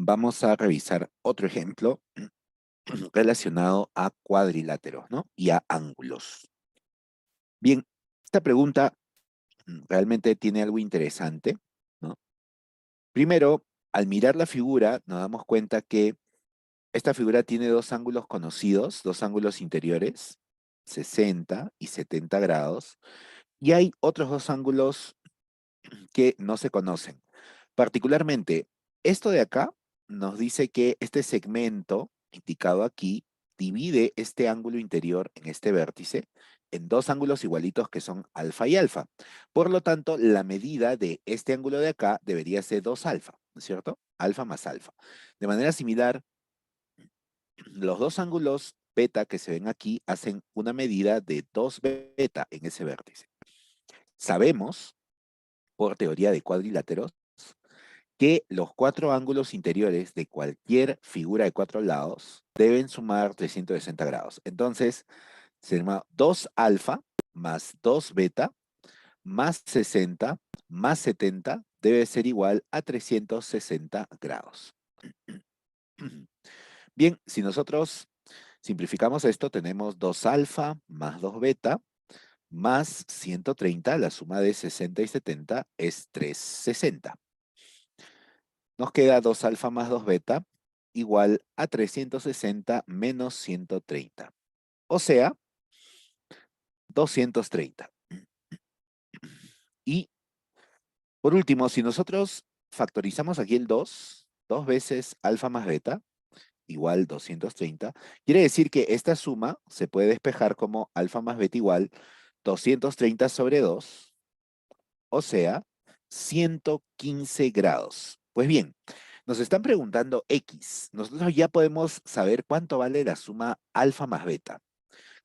Vamos a revisar otro ejemplo relacionado a cuadriláteros, ¿no? Y a ángulos. Bien, esta pregunta realmente tiene algo interesante, ¿no? Primero, al mirar la figura, nos damos cuenta que esta figura tiene dos ángulos conocidos, dos ángulos interiores, 60 y 70 grados, y hay otros dos ángulos que no se conocen. Particularmente, esto de acá nos dice que este segmento indicado aquí divide este ángulo interior en este vértice en dos ángulos igualitos que son alfa y alfa. Por lo tanto, la medida de este ángulo de acá debería ser 2 alfa, ¿no es cierto? Alfa más alfa. De manera similar, los dos ángulos beta que se ven aquí hacen una medida de 2 beta en ese vértice. Sabemos, por teoría de cuadriláteros, que los cuatro ángulos interiores de cualquier figura de cuatro lados deben sumar 360 grados. Entonces, se llama 2 alfa más 2 beta más 60 más 70 debe ser igual a 360 grados. Bien, si nosotros simplificamos esto, tenemos 2 alfa más 2 beta más 130, la suma de 60 y 70 es 360. Nos queda 2 alfa más 2 beta igual a 360 menos 130. O sea, 230. Y por último, si nosotros factorizamos aquí el 2 veces alfa más beta igual 230, quiere decir que esta suma se puede despejar como alfa más beta igual 230 sobre 2, o sea, 115 grados. Pues bien, nos están preguntando X. Nosotros ya podemos saber cuánto vale la suma alfa más beta.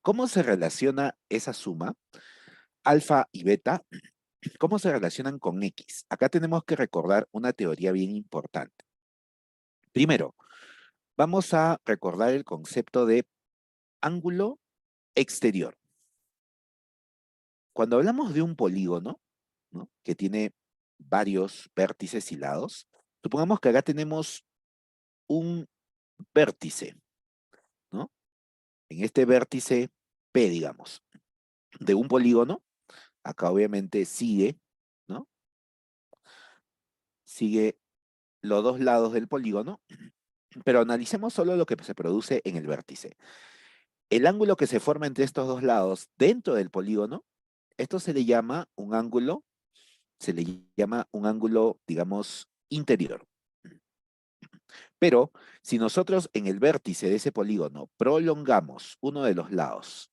¿Cómo se relaciona esa suma, alfa y beta? ¿Cómo se relacionan con X? Acá tenemos que recordar una teoría bien importante. Primero, vamos a recordar el concepto de ángulo exterior. Cuando hablamos de un polígono, ¿no? Que tiene varios vértices y lados, supongamos que acá tenemos un vértice, ¿no? En este vértice P, digamos, de un polígono, acá obviamente sigue, ¿no? Sigue los dos lados del polígono, pero analicemos solo lo que se produce en el vértice. El ángulo que se forma entre estos dos lados dentro del polígono, esto se le llama un ángulo, digamos, interior. Pero si nosotros en el vértice de ese polígono prolongamos uno de los lados,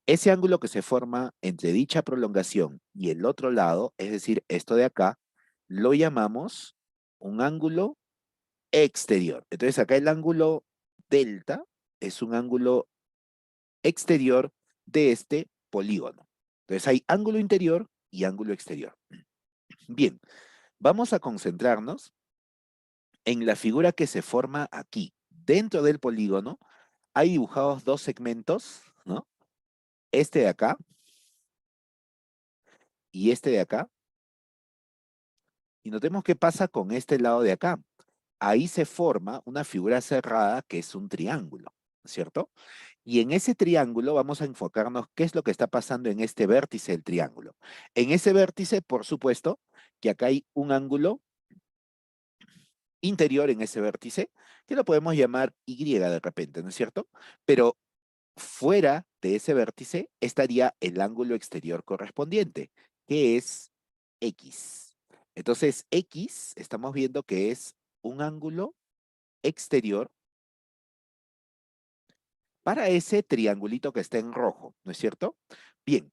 ese ángulo que se forma entre dicha prolongación y el otro lado, es decir, esto de acá, lo llamamos un ángulo exterior. Entonces acá el ángulo delta es un ángulo exterior de este polígono. Entonces hay ángulo interior y ángulo exterior. Bien, vamos a concentrarnos en la figura que se forma aquí. Dentro del polígono hay dibujados dos segmentos, ¿no? Este de acá y este de acá. Y notemos qué pasa con este lado de acá. Ahí se forma una figura cerrada que es un triángulo, ¿cierto? Y en ese triángulo vamos a enfocarnos qué es lo que está pasando en este vértice del triángulo. En ese vértice, por supuesto, que acá hay un ángulo interior en ese vértice, que lo podemos llamar Y de repente, ¿no es cierto? Pero fuera de ese vértice estaría el ángulo exterior correspondiente, que es X. Entonces, X estamos viendo que es un ángulo exterior para ese triangulito que está en rojo, ¿no es cierto? Bien,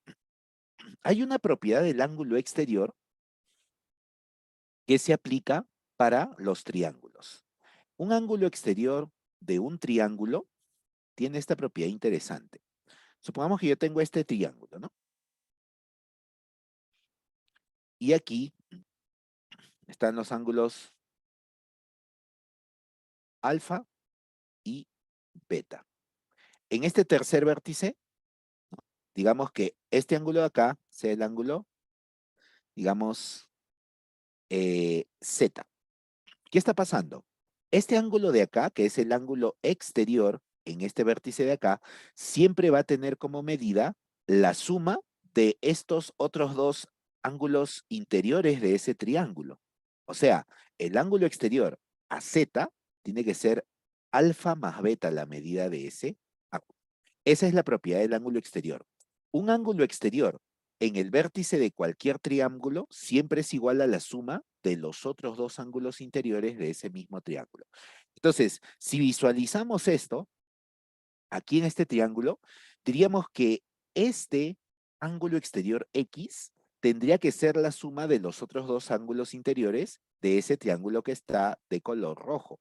hay una propiedad del ángulo exterior que se aplica para los triángulos. Un ángulo exterior de un triángulo tiene esta propiedad interesante. Supongamos que yo tengo este triángulo, ¿no? Y aquí están los ángulos alfa y beta. En este tercer vértice, digamos que este ángulo de acá sea el ángulo, digamos, Z. ¿Qué está pasando? Este ángulo de acá, que es el ángulo exterior en este vértice de acá, siempre va a tener como medida la suma de estos otros dos ángulos interiores de ese triángulo. O sea, el ángulo exterior a Z tiene que ser alfa más beta la medida de ese ángulo. Esa es la propiedad del ángulo exterior. Un ángulo exterior en el vértice de cualquier triángulo siempre es igual a la suma de los otros dos ángulos interiores de ese mismo triángulo. Entonces, si visualizamos esto, aquí en este triángulo, diríamos que este ángulo exterior X tendría que ser la suma de los otros dos ángulos interiores de ese triángulo que está de color rojo.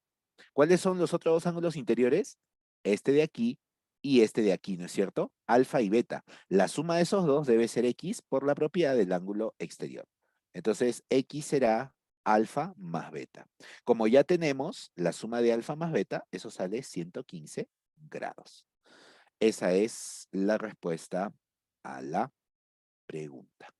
¿Cuáles son los otros dos ángulos interiores? Este de aquí y este de aquí, ¿no es cierto? Alfa y beta. La suma de esos dos debe ser X por la propiedad del ángulo exterior. Entonces, X será alfa más beta. Como ya tenemos la suma de alfa más beta, eso sale 115 grados. Esa es la respuesta a la pregunta.